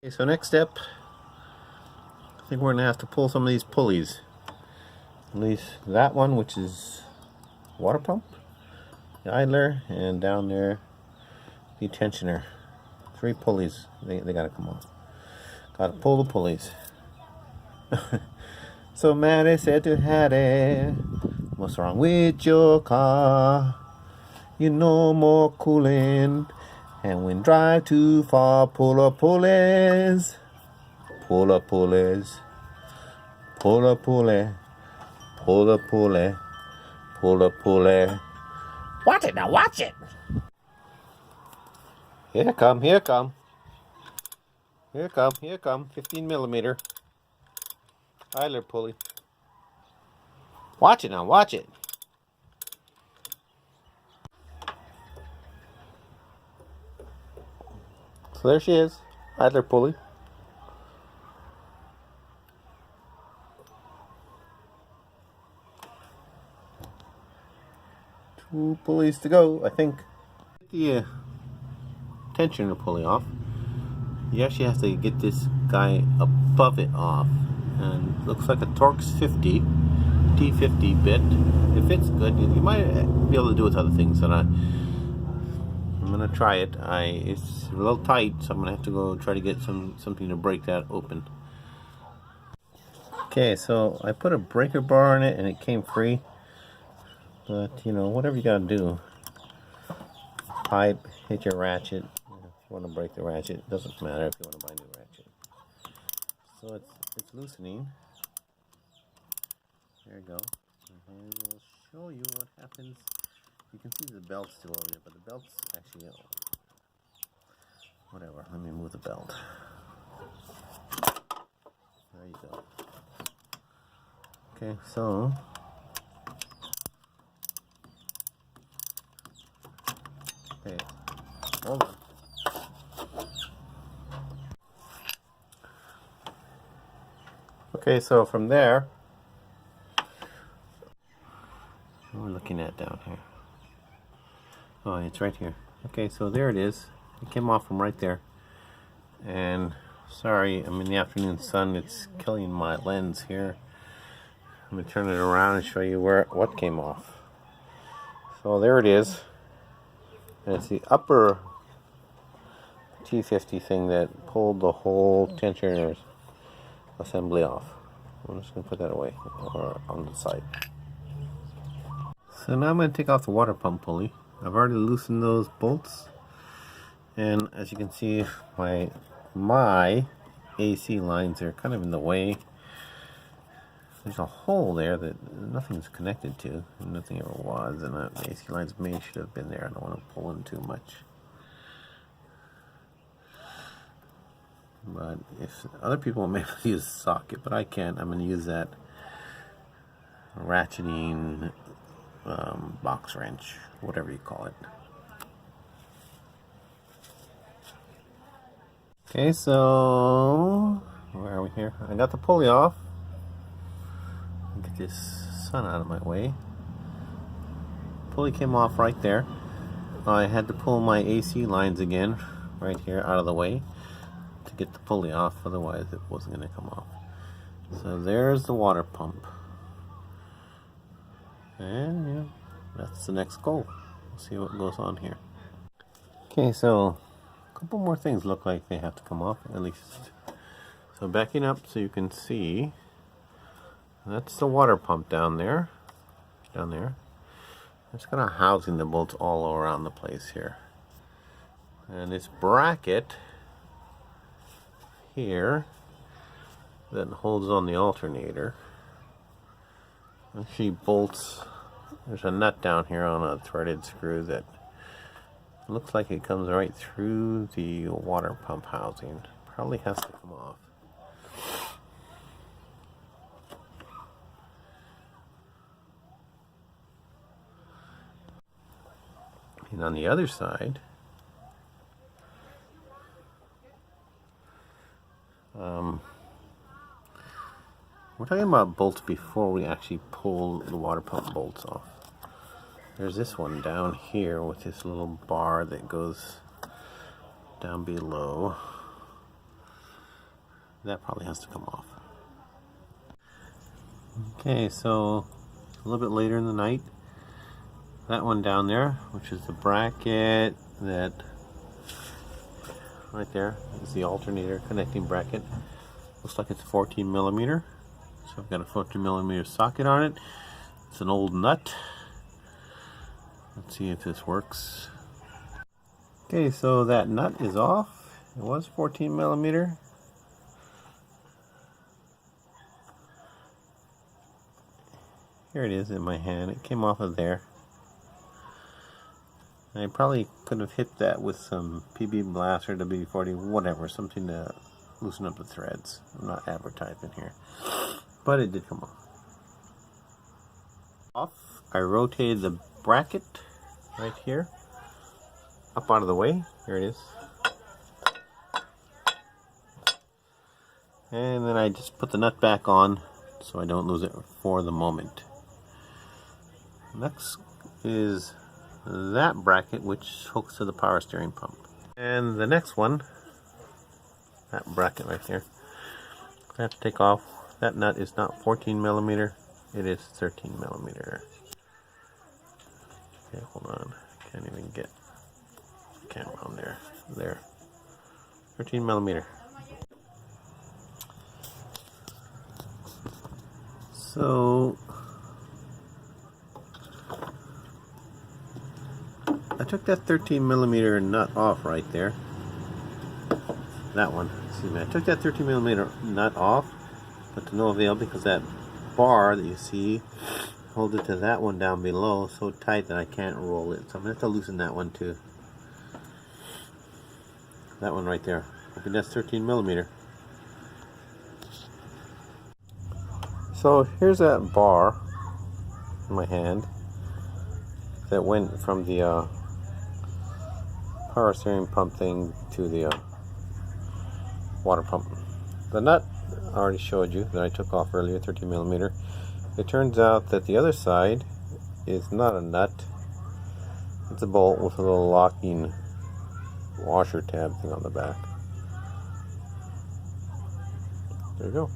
Okay, so next step, I think we're going to have to pull some of these pulleys. At least that one, which is water pump, the idler, and down there, the tensioner. 3 pulleys, they got to come off. Got to pull the pulleys. So Maddie said to Hattie, what's wrong with your car? You know more cooling. And when drive too far, pull up pulleys. Pull up pulleys. Pull up pulley. Pull up pulley. Pull up pulley. Watch it now, watch it. Here come, here come. Here come, here come. 15 millimeter. Idler pulley. Watch it now, watch it. So there she is, idler pulley. Two pulleys to go, I think. The tensioner pulley off. You actually have to get this guy above it off. And looks like a Taurus 50 T50 bit. It fits good. You might be able to do it with other things. And I'm gonna try it. It's a little tight, so I'm gonna have to go try to get something to break that open. Okay, so I put a breaker bar in it and it came free. But you know, whatever you gotta do. Pipe, hit your ratchet. If you want to break the ratchet, it doesn't matter if you want to buy a new ratchet. So it's loosening. There you go. And we'll show you what happens. You can see the belt's still over there, but the belt's actually whatever. Let me move the belt. There you go. Okay, so okay, hold on. Okay, so from there, what are we looking at down here? Oh, it's right here. Okay, so there it is. It came off from right there. And sorry, I'm in the afternoon sun. It's killing my lens here. I'm gonna turn it around and show you what came off. So there it is. And it's the upper T50 thing that pulled the whole tensioner assembly off. I'm just going to put that away or on the side. So now I'm going to take off the water pump pulley. I've already loosened those bolts, and as you can see, my AC lines are kind of in the way. There's a hole there that nothing's connected to, and nothing ever was, and the AC lines should have been there. I don't want to pull in too much. But if other people may use a socket, but I can't. I'm going to use that ratcheting box wrench, whatever you call it. Okay, so where are we here? I got the pulley off. Get this sun out of my way. Pulley came off right there. I had to pull my AC lines again, right here, out of the way to get the pulley off. Otherwise, it wasn't going to come off. So there's the water pump, and yeah, that's the next goal. We'll see what goes on here. Okay, so a couple more things look like they have to come off, at least. So backing up so you can see. That's the water pump down there. It's kind of housing the bolts all around the place here. And this bracket here that holds on the alternator actually bolts. There's a nut down here on a threaded screw that looks like it comes right through the water pump housing. Probably has to come off. And on the other side, we're talking about bolts before we actually pull the water pump bolts off. There's this one down here with this little bar that goes down below. That probably has to come off. Okay, so a little bit later in the night, that one down there, which is the bracket that right there is the alternator connecting bracket. Looks like it's 14 millimeter. So I've got a 14 millimeter socket on it. It's an old nut. Let's see if this works. Okay, so that nut is off. It was 14 millimeter. Here it is in my hand. It came off of there. I probably could have hit that with some PB Blast or WD-40, whatever, something to loosen up the threads. I'm not advertising here, but it did come off. I rotated the bracket right here up out of the way. Here it is. And then I just put the nut back on so I don't lose it for the moment. Next is that bracket, which hooks to the power steering pump. And the next one, that bracket right there, I have to take off. That nut is not 14 millimeter, it is 13 millimeter. Okay, hold on. I can't even get the camera on there. There. 13 millimeter. So I took that 13 millimeter nut off right there. That one, excuse me. I took that 13 millimeter nut off, but to no avail because that bar that you see holds it to that one down below so tight that I can't roll it. So I'm going to have to loosen that one too. That one right there. Okay, that's 13 millimeter. So here's that bar in my hand that went from the power steering pump thing to the water pump. The nut I already showed you that I took off earlier, 13 millimeter. It turns out that the other side is not a nut. It's a bolt with a little locking washer tab thing on the back. There you go.